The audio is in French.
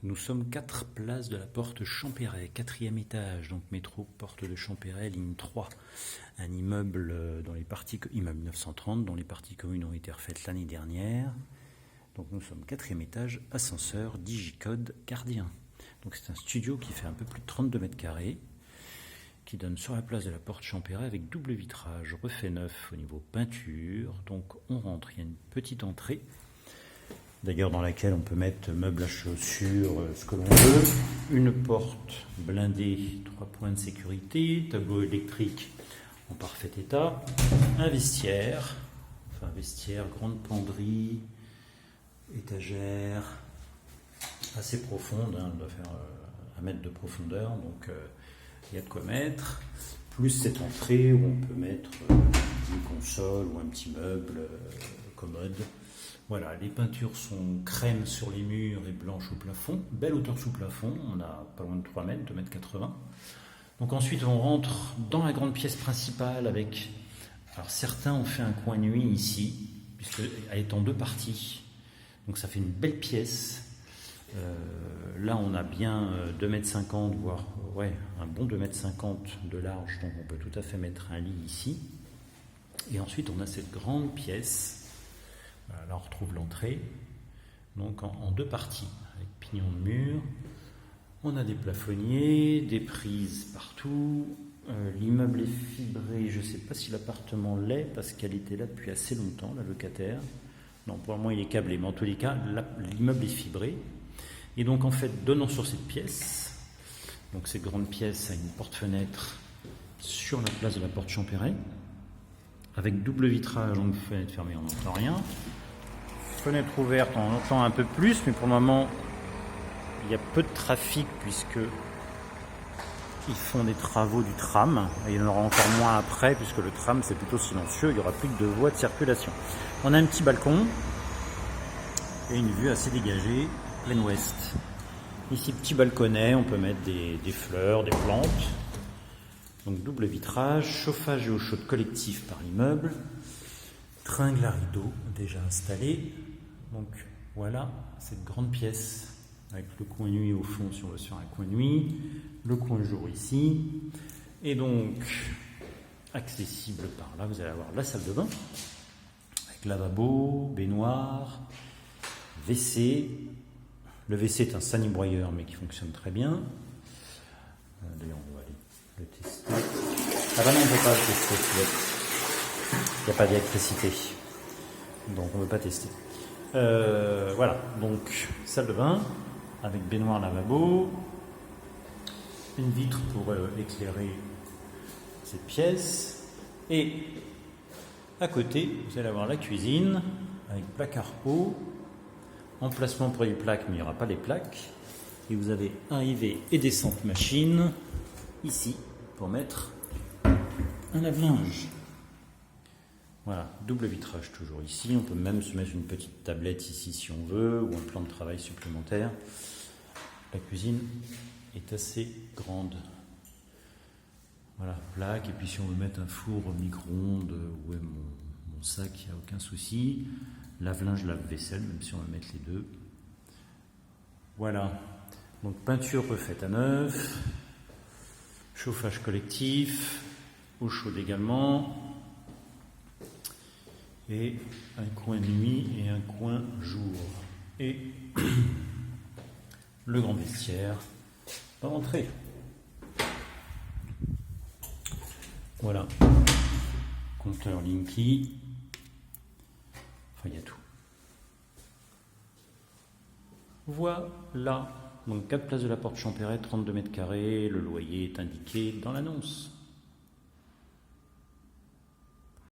Nous sommes 4 places de la porte Champéret, 4e étage, donc métro porte de Champéret, ligne 3. Un immeuble immeuble 1930 dont les parties communes ont été refaites l'année dernière. Donc nous sommes 4e étage, ascenseur, digicode, gardien. Donc c'est un studio qui fait un peu plus de 32 mètres carrés, qui donne sur la place de la porte Champéret avec double vitrage, refait neuf au niveau peinture. Donc on rentre, il y a une petite entrée, d'ailleurs dans laquelle on peut mettre meubles à chaussures, ce que l'on veut. Une porte blindée, 3 points de sécurité, tableau électrique en parfait état. Un vestiaire, grande penderie, étagère, assez profonde, elle doit faire 1 mètre de profondeur, donc il y a de quoi mettre. Plus cette entrée où on peut mettre une console ou un petit meuble commode. Voilà, les peintures sont crème sur les murs et blanches au plafond. Belle hauteur sous plafond, on a pas loin de 3 mètres, 2 mètres 80. Donc ensuite on rentre dans la grande pièce principale avec... Alors certains ont fait un coin nuit ici, puisqu'elle est en 2 parties. Donc ça fait une belle pièce. Là on a bien 2,50 m, voire un bon 2,50 m de large, donc on peut tout à fait mettre un lit ici. Et ensuite on a cette grande pièce. Là on retrouve l'entrée, donc en 2 parties, avec pignon de mur. On a des plafonniers, des prises partout. L'immeuble est fibré, je ne sais pas si l'appartement l'est, parce qu'elle était là depuis assez longtemps, la locataire. Non, pour le moment il est câblé, mais en tous les cas, l'immeuble est fibré. Et donc en fait, donnant sur cette pièce, donc cette grande pièce a une porte-fenêtre sur la place de la porte Champéret, avec double vitrage, donc fenêtre fermée, on n'entend rien. Fenêtre ouverte, on entend un peu plus, mais pour le moment, il y a peu de trafic puisque ils font des travaux du tram. Et il y en aura encore moins après, puisque le tram c'est plutôt silencieux, il n'y aura plus que 2 voies de circulation. On a un petit balcon et une vue assez dégagée, plein ouest. Ici, petit balconnet, on peut mettre des fleurs, des plantes. Donc double vitrage, chauffage et eau chaude collectif par l'immeuble, tringle à rideaux déjà installé. Donc voilà cette grande pièce avec le coin nuit au fond si on veut sur un coin nuit, le coin jour ici. Et donc accessible par là, vous allez avoir la salle de bain avec lavabo, baignoire, WC. Le WC est un sanibroyeur mais qui fonctionne très bien. D'ailleurs on va aller le tester. Ah bah non, on ne peut pas le tester, il n'y a pas d'électricité, donc on ne peut pas tester. Voilà, donc salle de bain avec baignoire, lavabo, une vitre pour éclairer cette pièce, et à côté vous allez avoir la cuisine avec placard haut, emplacement pour les plaques, mais il n'y aura pas les plaques, et vous avez arrivée et descente machine ici pour mettre un lave-linge. Voilà, double vitrage toujours ici. On peut même se mettre une petite tablette ici si on veut, ou un plan de travail supplémentaire. La cuisine est assez grande. Voilà, plaque. Et puis si on veut mettre un four au micro-ondes, ou mon sac, il n'y a aucun souci. Lave-linge, lave-vaisselle, même si on va mettre les deux. Voilà. Donc peinture refaite à neuf. Chauffage collectif. Eau chaude également. Et un coin nuit et un coin jour. Et le grand vestiaire dans l'entrée. Voilà. Compteur Linky. Enfin, il y a tout. Voilà. Donc 4 places de la porte Champéret, 32 mètres carrés. Le loyer est indiqué dans l'annonce.